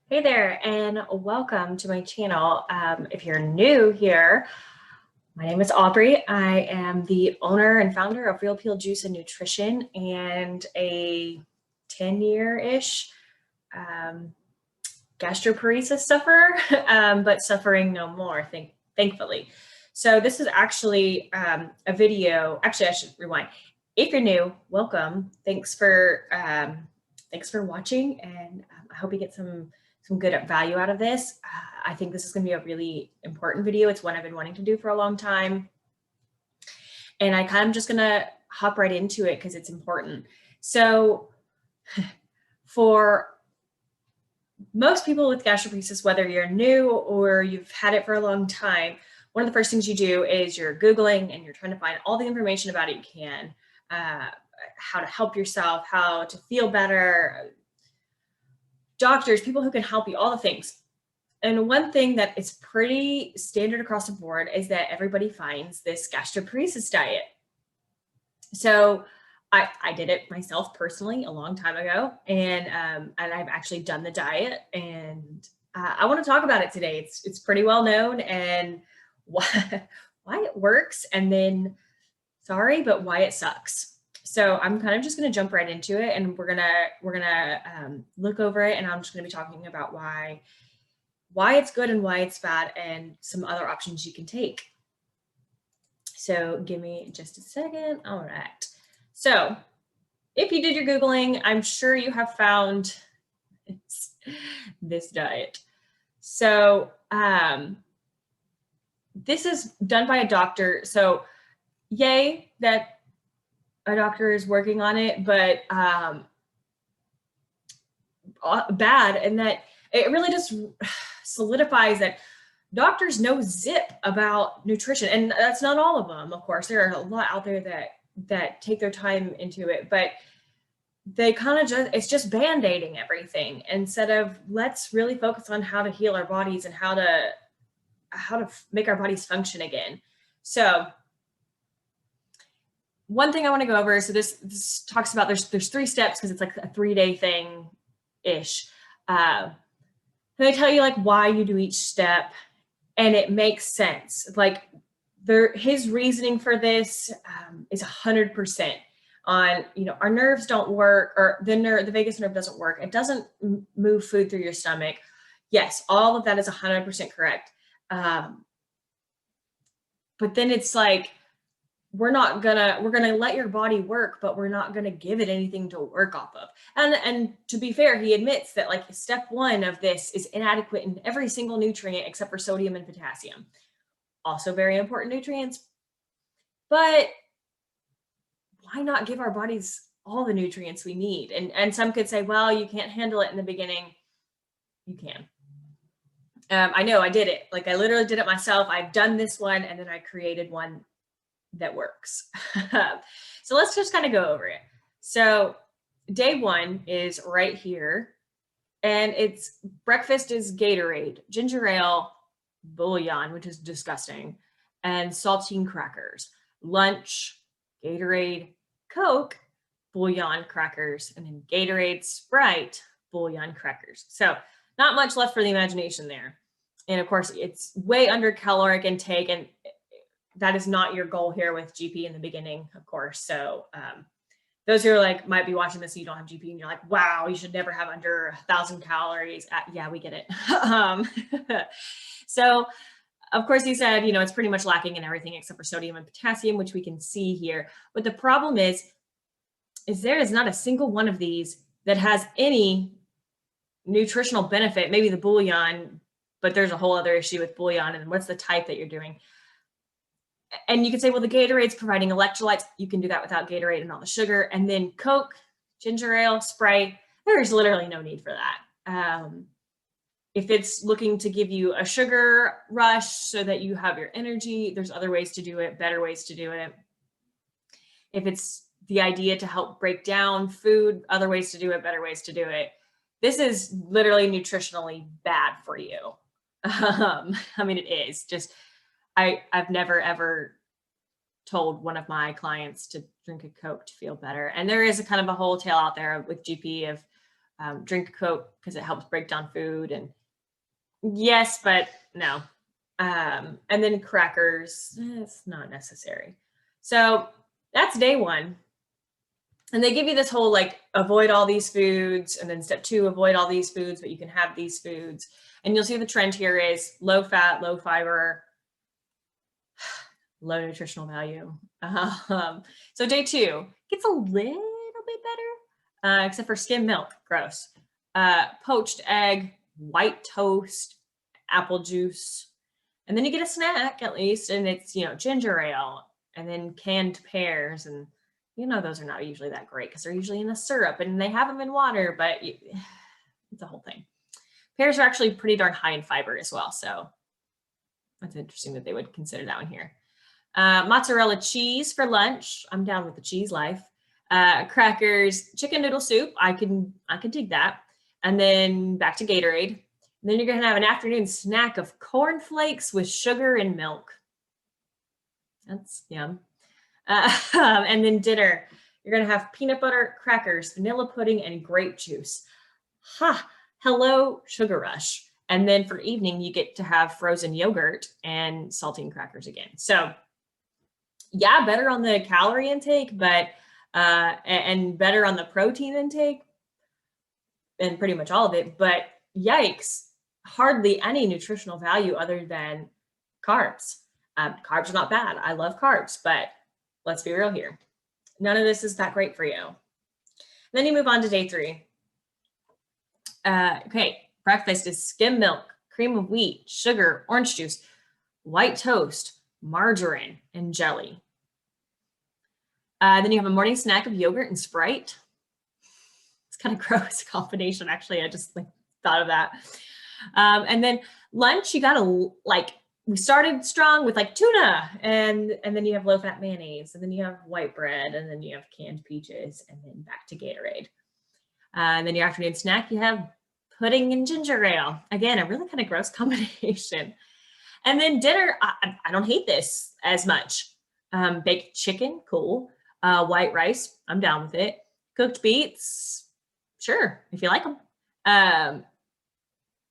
Hey there, and welcome to my channel. If you're new here, my name is Aubrey. I am the owner and founder of Real Peel Juice and Nutrition and a 10-year-ish gastroparesis sufferer, but suffering no more, thankfully. So this is actually a video. Actually, I should rewind. If you're new, welcome. Thanks for watching, and I hope you get some good value out of this. I think this is going to be a really important video. It's one I've been wanting to do for a long time, and I kind of just going to hop right into it because it's important. So for most people with gastroparesis, whether you're new or you've had it for a long time, one of the first things you do is you're Googling and you're trying to find all the information about it you can, how to help yourself, how to feel better, doctors, people who can help you, all the things. And one thing that is pretty standard across the board is that everybody finds this gastroparesis diet. So I did it myself personally a long time ago, and I've actually done the diet, and I want to talk about it today. It's pretty well known, and why it works, and then why it sucks. So I'm kind of just going to jump right into it, and we're gonna look over it, and I'm just going to be talking about why it's good and why it's bad, and some other options you can take. So give me just a second. All right. So if you did your Googling, I'm sure you have found this diet. So this is done by a doctor. So yay that a doctor is working on it, but bad, and that it really just solidifies that doctors know zip about nutrition. And that's not all of them, of course. There are a lot out there that take their time into it, but they kind of it's just band-aiding everything instead of let's really focus on how to heal our bodies and how to make our bodies function again. So one thing I want to go over, so this talks about there's 3 steps because it's like a 3-day thing ish. They tell you like why you do each step, and it makes sense. Like his reasoning for this is 100% on, our nerves don't work, or the vagus nerve doesn't work. It doesn't move food through your stomach. Yes, all of that is 100% correct. But then it's like, we're gonna let your body work, but we're not gonna give it anything to work off of. And to be fair, he admits that like step 1 of this is inadequate in every single nutrient except for sodium and potassium. Also very important nutrients, but why not give our bodies all the nutrients we need? And some could say, well, you can't handle it in the beginning. You can. I know I did it. Like I literally did it myself. I've done this one, and then I created one that works. So let's just kind of go over it. So day 1 is right here, and it's breakfast is Gatorade, ginger ale, bouillon, which is disgusting, and saltine crackers. Lunch, Gatorade, Coke, bouillon, crackers, and then Gatorade, Sprite, bouillon, crackers. So not much left for the imagination there. And of course, it's way under caloric intake, and that is not your goal here with GP in the beginning, of course. So those who are like might be watching this and you don't have GP and you're like, wow, you should never have under 1,000 calories. Yeah, we get it. So of course he said, it's pretty much lacking in everything except for sodium and potassium, which we can see here. But the problem is there is not a single one of these that has any nutritional benefit. Maybe the bouillon, but there's a whole other issue with bouillon and what's the type that you're doing. And you could say, well, the Gatorade's providing electrolytes. You can do that without Gatorade and all the sugar. And then Coke, ginger ale, Sprite, there's literally no need for that. If it's looking to give you a sugar rush so that you have your energy, there's other ways to do it, better ways to do it. If it's the idea to help break down food, other ways to do it, better ways to do it. This is literally nutritionally bad for you. I mean, it is just, I've never, ever told one of my clients to drink a Coke to feel better. And there is a kind of a whole tale out there with GP of Drink Coke because it helps break down food. And yes, but no. And then crackers, it's not necessary. So that's day one. And they give you this whole like avoid all these foods, and then step 2, avoid all these foods, but you can have these foods. And you'll see the trend here is low fat, low fiber, low nutritional value. So day 2 gets a little bit better, except for skim milk, gross. Poached egg, white toast, apple juice, and then you get a snack at least, and it's, ginger ale, and then canned pears, and those are not usually that great because they're usually in a syrup, and they have them in water, but it's a whole thing. Pears are actually pretty darn high in fiber as well, so that's interesting that they would consider that one here. Mozzarella cheese for lunch. I'm down with the cheese life. Crackers, chicken noodle soup. I can dig that. And then back to Gatorade. And then you're going to have an afternoon snack of cornflakes with sugar and milk. That's yum. And then dinner, you're going to have peanut butter, crackers, vanilla pudding, and grape juice. Hello, sugar rush. And then for evening, you get to have frozen yogurt and saltine crackers again. So yeah, better on the calorie intake, but and better on the protein intake and pretty much all of it. But yikes, hardly any nutritional value other than carbs. Carbs are not bad. I love carbs, but let's be real here. None of this is that great for you. And then you move on to day 3. Okay, breakfast is skim milk, cream of wheat, sugar, orange juice, white toast, margarine, and jelly. Then you have a morning snack of yogurt and Sprite. It's kind of gross combination, actually. I just thought of that. And then lunch, you gotta we started strong with tuna, and then you have low-fat mayonnaise, and then you have white bread, and then you have canned peaches, and then back to Gatorade. And then your afternoon snack, you have pudding and ginger ale. Again, a really kind of gross combination. And then dinner, I don't hate this as much. Baked chicken, cool. White rice, I'm down with it. Cooked beets, sure, if you like them.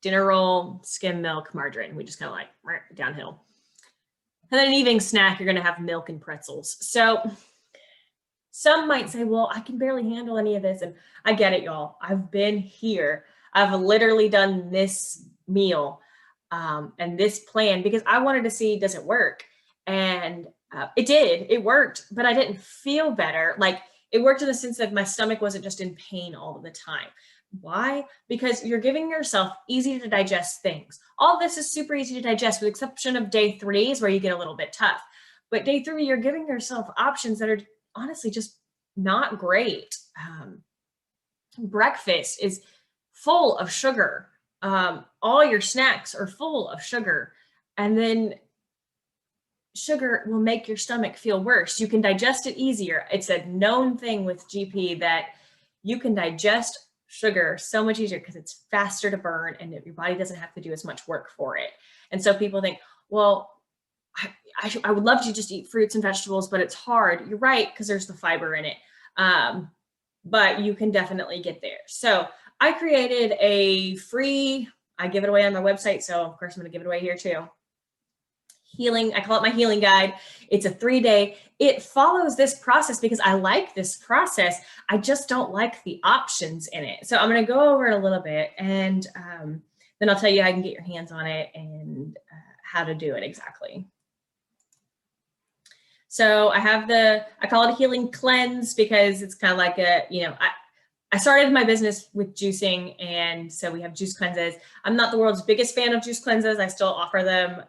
Dinner roll, skim milk, margarine. We just kind of downhill. And then an evening snack, you're going to have milk and pretzels. So some might say, well, I can barely handle any of this. And I get it, y'all. I've been here. I've literally done this meal and this plan because I wanted to see, does it work? And it did. It worked, but I didn't feel better. It worked in the sense that my stomach wasn't just in pain all of the time. Why? Because you're giving yourself easy to digest things. All this is super easy to digest with the exception of day 3 is where you get a little bit tough. But day 3, you're giving yourself options that are honestly just not great. Breakfast is full of sugar. All your snacks are full of sugar. And then sugar will make your stomach feel worse. You can digest it easier. It's a known thing with GP that you can digest sugar so much easier because it's faster to burn and your body doesn't have to do as much work for it. And so people think, well, I would love to just eat fruits and vegetables, but it's hard. You're right, because there's the fiber in it. But you can definitely get there. So I created a free, I give it away on my website. So of course I'm going to give it away here too. Healing, I call it my healing guide. It's a 3-day. It follows this process because I like this process. I just don't like the options in it. So I'm going to go over it a little bit and then I'll tell you how you can get your hands on it and how to do it exactly. So I have I call it a healing cleanse because it's kind of like I started my business with juicing, and so we have juice cleanses. I'm not the world's biggest fan of juice cleanses. I still offer them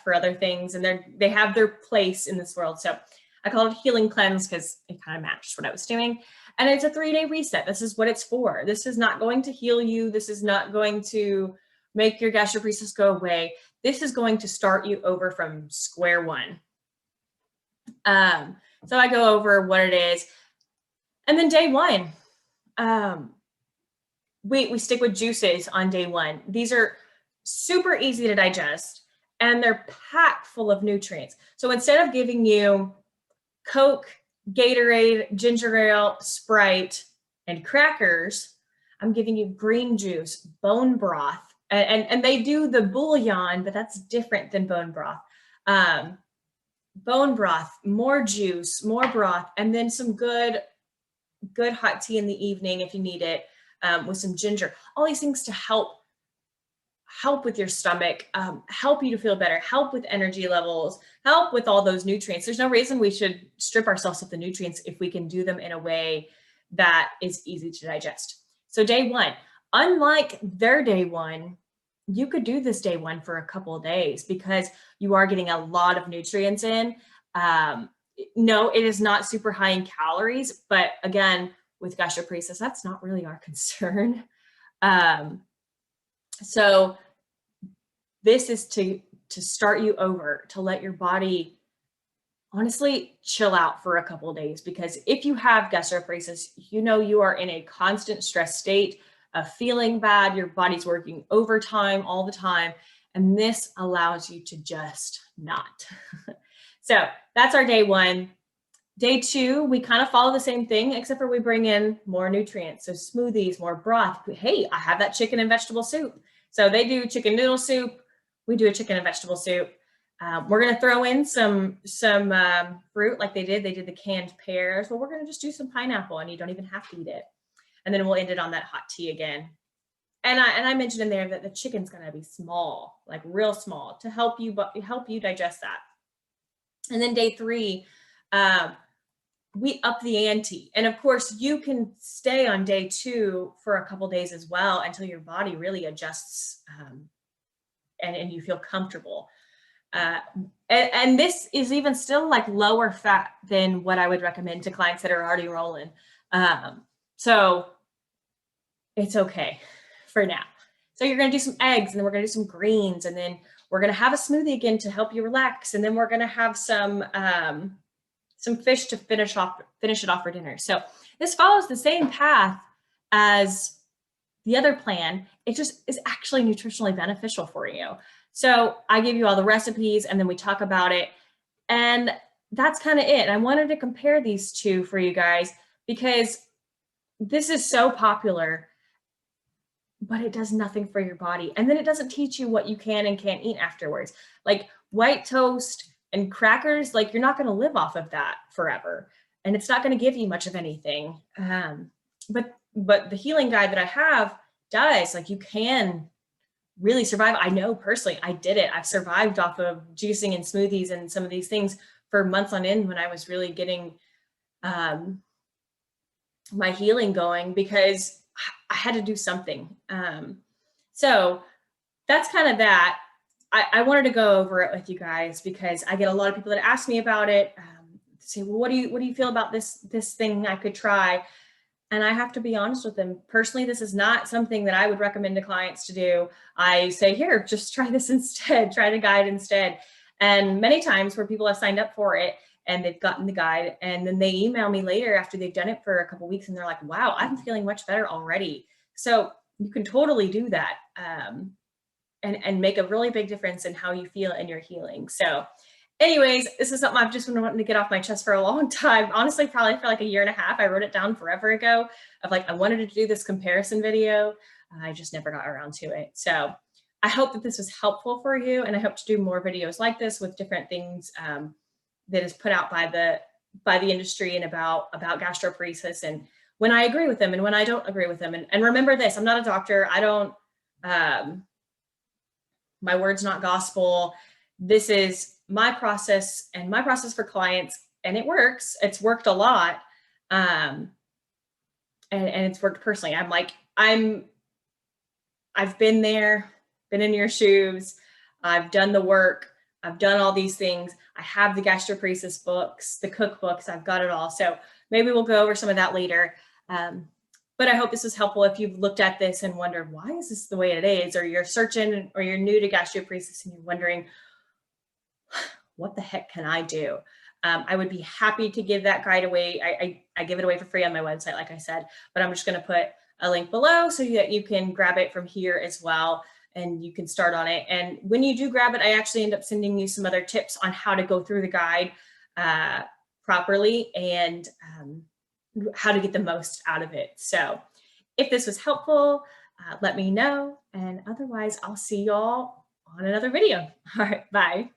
for other things, and they have their place in this world. So I call it a healing cleanse because it kind of matched what I was doing. And it's a 3-day reset. This is what it's for. This is not going to heal you. This is not going to make your gastroparesis go away. This is going to start you over from square one. So I go over what it is. And then day 1. We stick with juices on day 1. These are super easy to digest and they're packed full of nutrients. So instead of giving you Coke, Gatorade, ginger ale, Sprite, and crackers, I'm giving you green juice, bone broth, and they do the bouillon, but that's different than bone broth. Bone broth, more juice, more broth, and then some good hot tea in the evening if you need it, with some ginger. All these things to help with your stomach, help you to feel better, help with energy levels, help with all those nutrients. There's no reason we should strip ourselves of the nutrients if we can do them in a way that is easy to digest. So day one, unlike their day one, you could do this day one for a couple of days because you are getting a lot of nutrients in. No, it is not super high in calories, but again, with gastroparesis, that's not really our concern. So this is to start you over, to let your body honestly chill out for a couple of days, because if you have gastroparesis, you know you are in a constant stress state of feeling bad. Your body's working overtime all the time, and this allows you to just not. So that's our day one. Day two, we kind of follow the same thing, except for we bring in more nutrients. So smoothies, more broth. Hey, I have that chicken and vegetable soup. So they do chicken noodle soup. We do a chicken and vegetable soup. We're going to throw in some fruit like they did. They did the canned pears. Well, we're going to just do some pineapple, and you don't even have to eat it. And then we'll end it on that hot tea again. And I mentioned in there that the chicken's going to be small, like real small, to help you digest that. And then day three, we up the ante. And of course, you can stay on day two for a couple days as well until your body really adjusts, and you feel comfortable. And this is even still like lower fat than what I would recommend to clients that are already rolling. So it's okay for now. So you're going to do some eggs, and then we're going to do some greens, and then we're going to have a smoothie again to help you relax. And then we're going to have some fish to finish it off for dinner. So this follows the same path as the other plan. It just is actually nutritionally beneficial for you. So I give you all the recipes, and then we talk about it. And that's kind of it. I wanted to compare these two for you guys because this is so popular, but it does nothing for your body. And then it doesn't teach you what you can and can't eat afterwards. Like white toast and crackers, like you're not going to live off of that forever. And it's not going to give you much of anything. But the healing guide that I have does, like, you can really survive. I know personally, I did it. I've survived off of juicing and smoothies and some of these things for months on end when I was really getting my healing going, because I had to do something. So that's kind of that. I wanted to go over it with you guys because I get a lot of people that ask me about it, say, well, what do you feel about this thing I could try? And I have to be honest with them. Personally, this is not something that I would recommend to clients to do. I say, here, just try this instead, try the guide instead. And many times where people have signed up for it and they've gotten the guide, and then they email me later after they've done it for a couple of weeks, and they're like, wow, I'm feeling much better already. So you can totally do that, and make a really big difference in how you feel in your healing. So anyways, this is something I've just been wanting to get off my chest for a long time. Honestly, probably for like a year and a half. I wrote it down forever ago of like, I wanted to do this comparison video. I just never got around to it. So I hope that this was helpful for you. And I hope to do more videos like this with different things that is put out by the industry and about gastroparesis, and when I agree with them and when I don't agree with them. And remember this, I'm not a doctor. I don't, my word's not gospel. This is my process and my process for clients, and it works. It's worked a lot. And it's worked personally. I've been there, been in your shoes. I've done the work. I've done all these things. I have the gastroparesis books, the cookbooks. I've got it all. So maybe we'll go over some of that later. But I hope this was helpful if you've looked at this and wondered, why is this the way it is? Or you're searching, or you're new to gastroparesis and you're wondering, what the heck can I do? I would be happy to give that guide away. I give it away for free on my website, like I said, but I'm just going to put a link below so that you can grab it from here as well, and you can start on it. And when you do grab it, I actually end up sending you some other tips on how to go through the guide properly, and how to get the most out of it. So If this was helpful, let me know. And otherwise, I'll see y'all on another video. All right, bye.